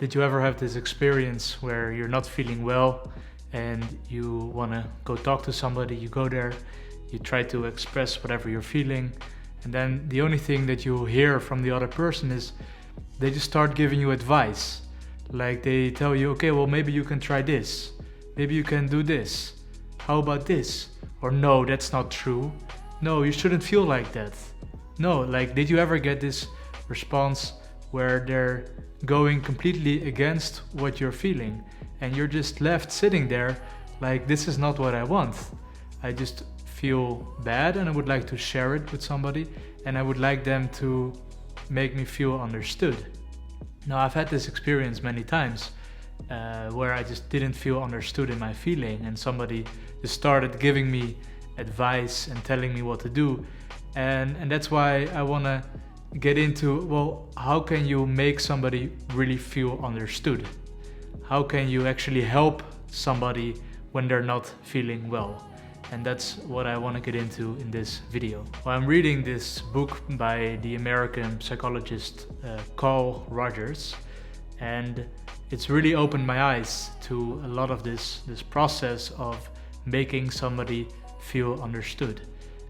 Did you ever have this experience where you're not feeling well and you want to go talk to somebody? You go there, you try to express whatever you're feeling, and then the only thing that you hear from the other person is they just start giving you advice. Like they tell you, okay, well, maybe you can try this. Maybe you can do this. How about this? Or no, that's not true. No, you shouldn't feel like that. No, like, did you ever get this response where they're going completely against what you're feeling and you're just left sitting there like, this is not what I want. I just feel bad and I would like to share it with somebody and I would like them to make me feel understood. Now, I've had this experience many times where I just didn't feel understood in my feeling and somebody just started giving me advice and telling me what to do. And that's why I want to get into, well, how can you make somebody really feel understood? How can you actually help somebody when they're not feeling well? And that's what I want to get into in this video. Well, I'm reading this book by the American psychologist Carl Rogers, and it's really opened my eyes to a lot of this process of making somebody feel understood.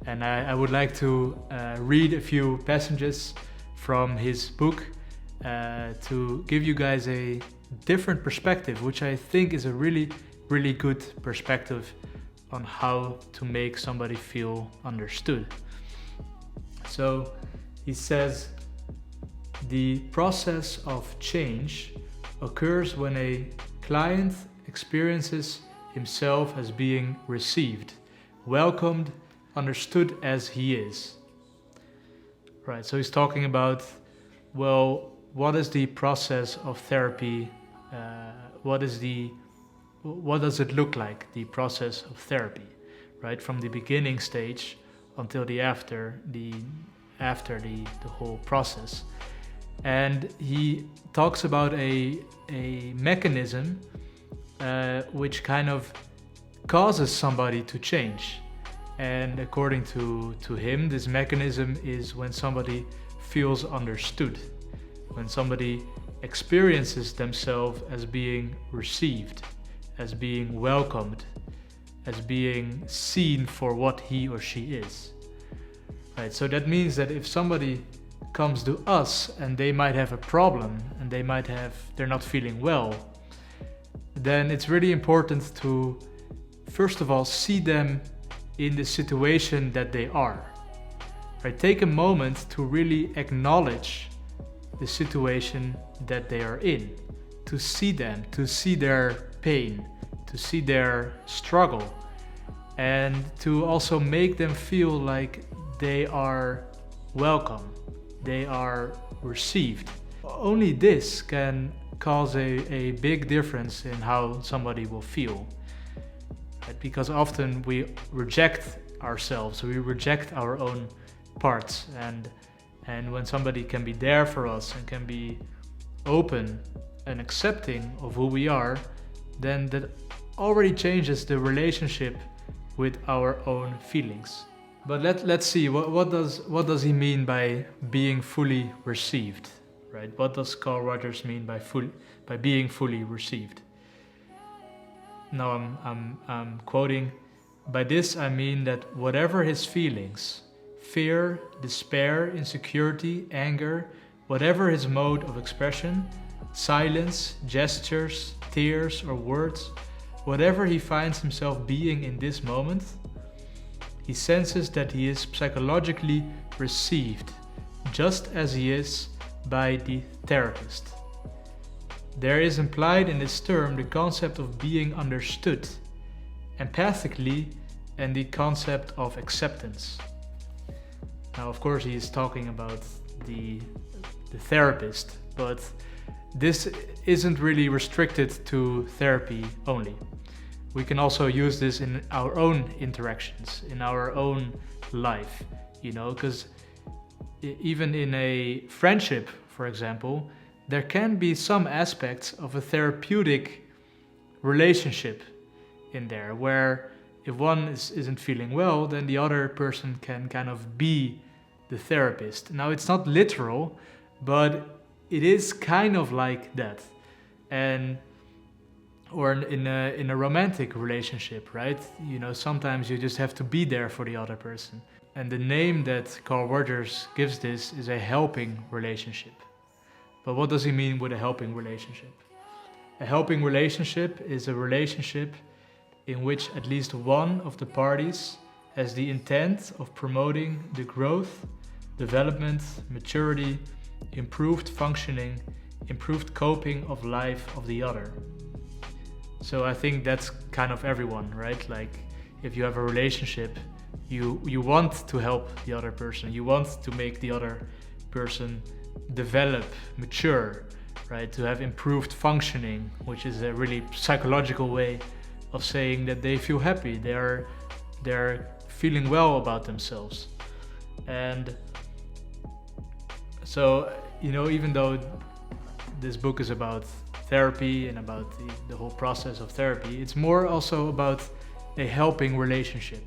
And I would like to read a few passages from his book to give you guys a different perspective, which I think is a really, really good perspective on how to make somebody feel understood. So he says, the process of change occurs when a client experiences himself as being received, welcomed, understood as he is. Right, so he's talking about, well, what is the process of therapy? What does it look like, the process of therapy, right? From the beginning stage until the after the whole process. And he talks about a mechanism which kind of causes somebody to change. And according to him, this mechanism is when somebody feels understood, when somebody experiences themselves as being received, as being welcomed, as being seen for what he or she is. Right, so that means that if somebody comes to us and they might have a problem and they're not feeling well, then it's really important to, first of all, see them in the situation that they are. Right? Take a moment to really acknowledge the situation that they are in, to see them, to see their pain, to see their struggle, and to also make them feel like they are welcome, they are received. Only this can cause a big difference in how somebody will feel. Right? Because often we reject ourselves, we reject our own parts, and when somebody can be there for us and can be open and accepting of who we are, then that already changes the relationship with our own feelings. But let's see, what does he mean by being fully received, right? What does Carl Rogers mean by being fully received? Now I'm quoting, by this I mean that whatever his feelings, fear, despair, insecurity, anger, whatever his mode of expression, silence, gestures, tears or words, whatever he finds himself being in this moment, he senses that he is psychologically received, just as he is by the therapist. There is implied in this term the concept of being understood, empathically, and the concept of acceptance. Now, of course, he is talking about the therapist, but this isn't really restricted to therapy only. We can also use this in our own interactions, in our own life, because even in a friendship, for example, there can be some aspects of a therapeutic relationship in there, where if one isn't feeling well, then the other person can kind of be the therapist. Now, it's not literal, but it is kind of like that. And or in a romantic relationship, right? You know, sometimes you just have to be there for the other person. And the name that Carl Rogers gives this is a helping relationship. But what does he mean with a helping relationship? A helping relationship is a relationship in which at least one of the parties has the intent of promoting the growth, development, maturity, improved functioning, improved coping of life of the other. So I think that's kind of everyone, right? Like if you have a relationship, you want to help the other person. You want to make the other person develop, mature, right? To have improved functioning, which is a really psychological way of saying that they feel happy. They're feeling well about themselves. And so, you know, even though this book is about therapy and about the whole process of therapy, it's more also about a helping relationship.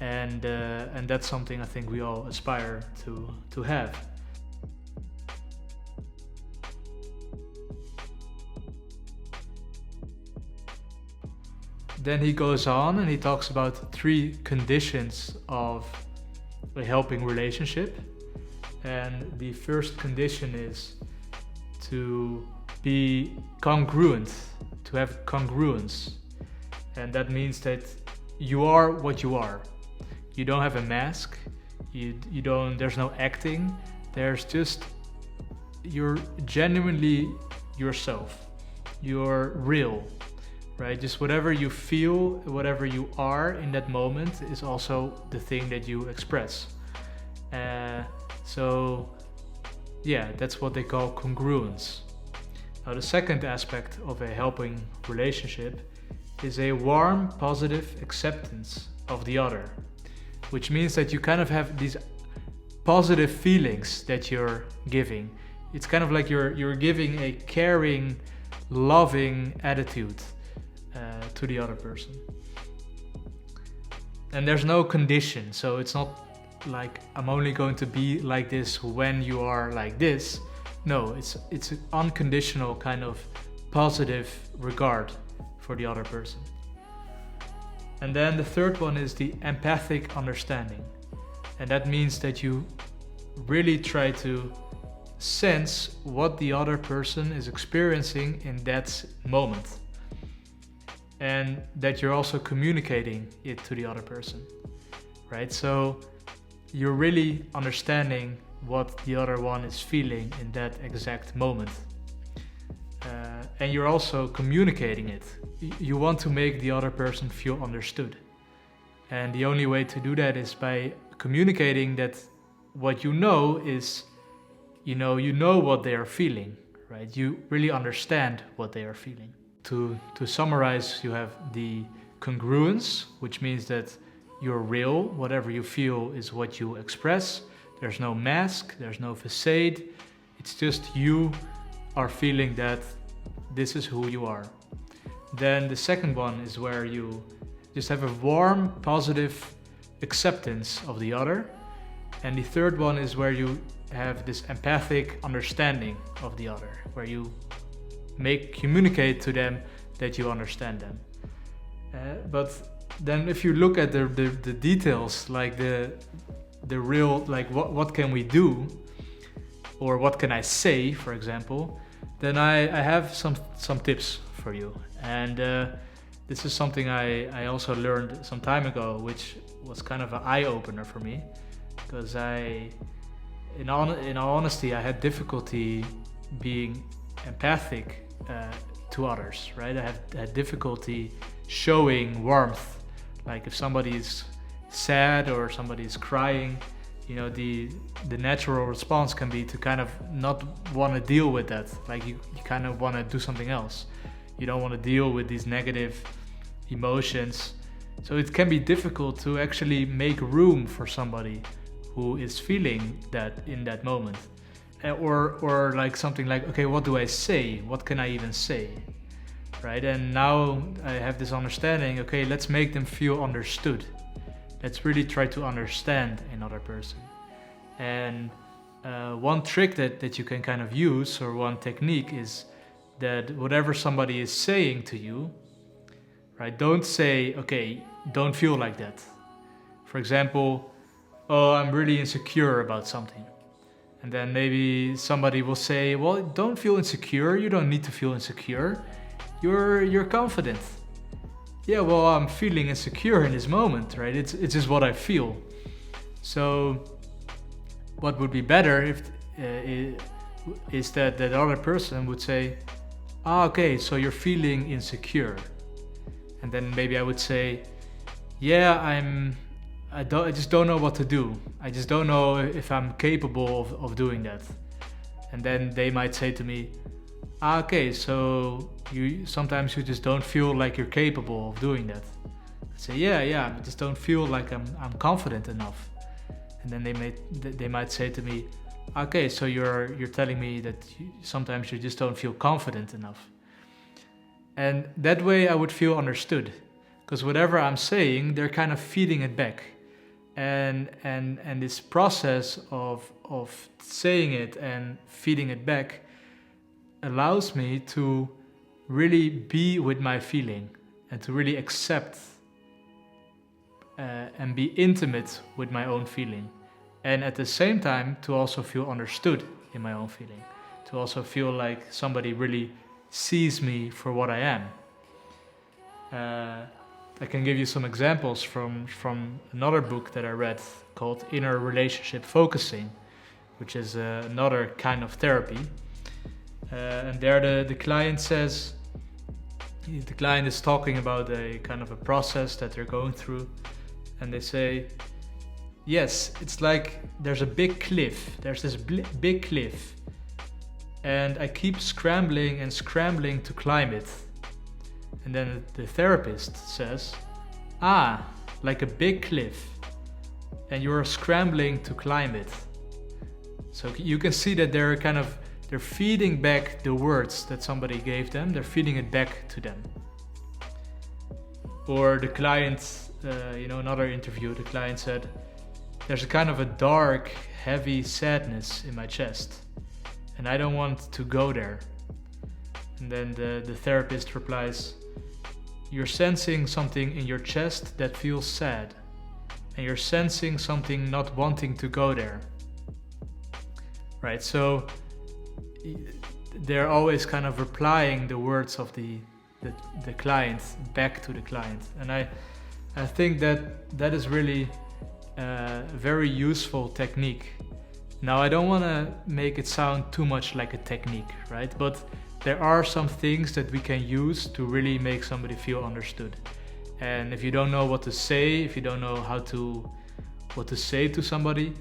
And that's something I think we all aspire to have. Then he goes on and he talks about 3 conditions of a helping relationship. And the first condition is to be congruent, to have congruence. And that means that you are what you are. You don't have a mask. You don't. There's no acting. There's just you're genuinely yourself. You're real, right? Just whatever you feel, whatever you are in that moment is also the thing that you express. So yeah, that's what they call congruence. Now the second aspect of a helping relationship is a warm, positive acceptance of the other, which means that you kind of have these positive feelings that you're giving. It's kind of like you're giving a caring, loving attitude to the other person. And there's no condition, so it's not like I'm only going to be like this when you are like this. No, it's an unconditional kind of positive regard for the other person. And then the third one is the empathic understanding. And that means that you really try to sense what the other person is experiencing in that moment. And that you're also communicating it to the other person, right? So you're really understanding what the other one is feeling in that exact moment. And you're also communicating it. You want to make the other person feel understood. And the only way to do that is by communicating that what you know is, you know what they are feeling, right? You really understand what they are feeling. To summarize, you have the congruence, which means that you're real. Whatever you feel is what you express. There's no mask, there's no facade. It's just you are feeling that this is who you are. Then the second one is where you just have a warm, positive acceptance of the other. And the third one is where you have this empathic understanding of the other, where you communicate to them that you understand them. But then if you look at the details, like the real, like what can we do, or what can I say, for example, then I have some tips for you. And this is something I also learned some time ago, which was kind of an eye-opener for me, because in all honesty, I had difficulty being empathic to others, right? I had difficulty showing warmth. Like if somebody is sad or somebody is crying, the natural response can be to kind of not want to deal with that. Like you kind of want to do something else. You don't want to deal with these negative emotions. So it can be difficult to actually make room for somebody who is feeling that in that moment. Or like something like, okay, what do I say? What can I even say? Right? And now I have this understanding, okay, let's make them feel understood. Let's really try to understand another person. And one trick that you can kind of use, or one technique, is that whatever somebody is saying to you, right, don't say, okay, don't feel like that. For example, oh, I'm really insecure about something. And then maybe somebody will say, well, don't feel insecure. You don't need to feel insecure. You're confident. Yeah, well, I'm feeling insecure in this moment, right? It's just what I feel. So what would be better if is that other person would say, okay, so you're feeling insecure. And then maybe I would say, yeah, I just don't know what to do. I just don't know if I'm capable of doing that. And then they might say to me, okay, so sometimes you just don't feel like you're capable of doing that. I say, yeah, I just don't feel like I'm confident enough. And then they might say to me, okay, so you're telling me that sometimes you just don't feel confident enough. And that way I would feel understood, because whatever I'm saying, they're kind of feeding it back. And this process of saying it and feeding it back allows me to really be with my feeling and to really accept and be intimate with my own feeling. And at the same time, to also feel understood in my own feeling. To also feel like somebody really sees me for what I am. I can give you some examples from another book that I read called Inner Relationship Focusing, which is another kind of therapy. And there the client says, the client is talking about a kind of a process that they're going through. And they say, yes, it's like there's a big cliff. There's this big cliff. And I keep scrambling and scrambling to climb it. And then the therapist says, like a big cliff. And you're scrambling to climb it. So you can see that they're feeding back the words that somebody gave them. They're feeding it back to them. Or the client, another interview, the client said, there's a kind of a dark, heavy sadness in my chest. And I don't want to go there. And then the therapist replies, you're sensing something in your chest that feels sad. And you're sensing something not wanting to go there. Right, so they're always kind of replying the words of the client back to the client. And I think that is really a very useful technique. Now, I don't want to make it sound too much like a technique, right? But there are some things that we can use to really make somebody feel understood. And if you don't know what to say, if you don't know what to say to somebody,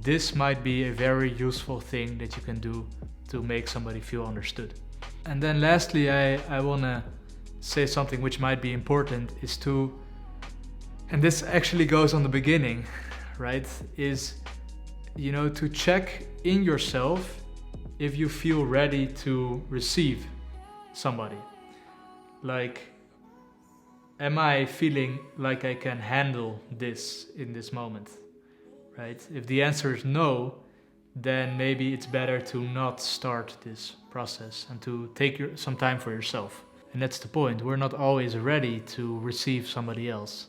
this might be a very useful thing that you can do to make somebody feel understood. And then lastly, I want to say something which might be important is to, and this actually goes on the beginning, right, is, to check in yourself if you feel ready to receive somebody. Like, am I feeling like I can handle this in this moment, right? If the answer is no, then maybe it's better to not start this process and to take some time for yourself. And that's the point. We're not always ready to receive somebody else,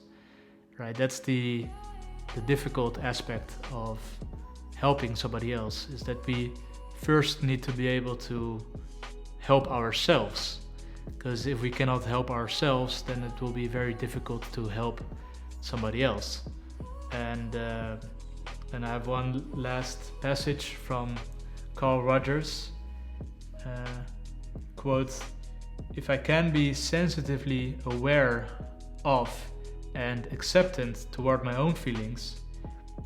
right? That's the difficult aspect of helping somebody else, is that we first need to be able to help ourselves. Because if we cannot help ourselves, then it will be very difficult to help somebody else. And I have one last passage from Carl Rogers. Quote, if I can be sensitively aware of and acceptant toward my own feelings,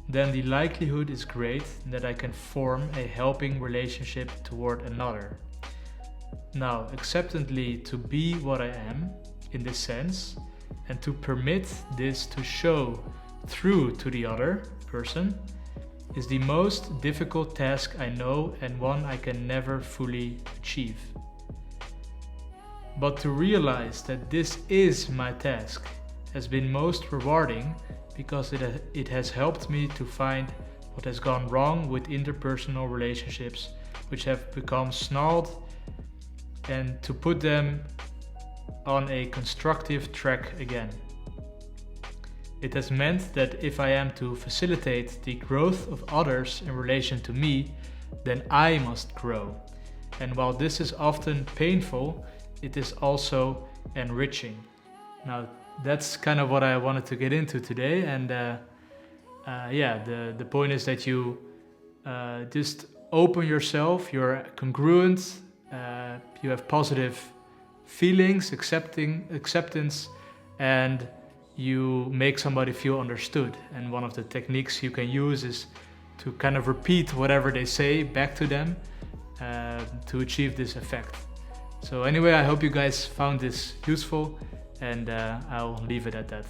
then the likelihood is great that I can form a helping relationship toward another. Now, acceptantly to be what I am in this sense, and to permit this to show through to the other person, is the most difficult task I know and one I can never fully achieve. But to realize that this is my task has been most rewarding, because it has helped me to find what has gone wrong with interpersonal relationships which have become snarled and to put them on a constructive track again. It has meant that if I am to facilitate the growth of others in relation to me, then I must grow. And while this is often painful, it is also enriching. Now, that's kind of what I wanted to get into today. And the point is that you just open yourself, you're congruent, you have positive feelings, acceptance, and you make somebody feel understood. And one of the techniques you can use is to kind of repeat whatever they say back to them to achieve this effect. So anyway, I hope you guys found this useful, and I'll leave it at that.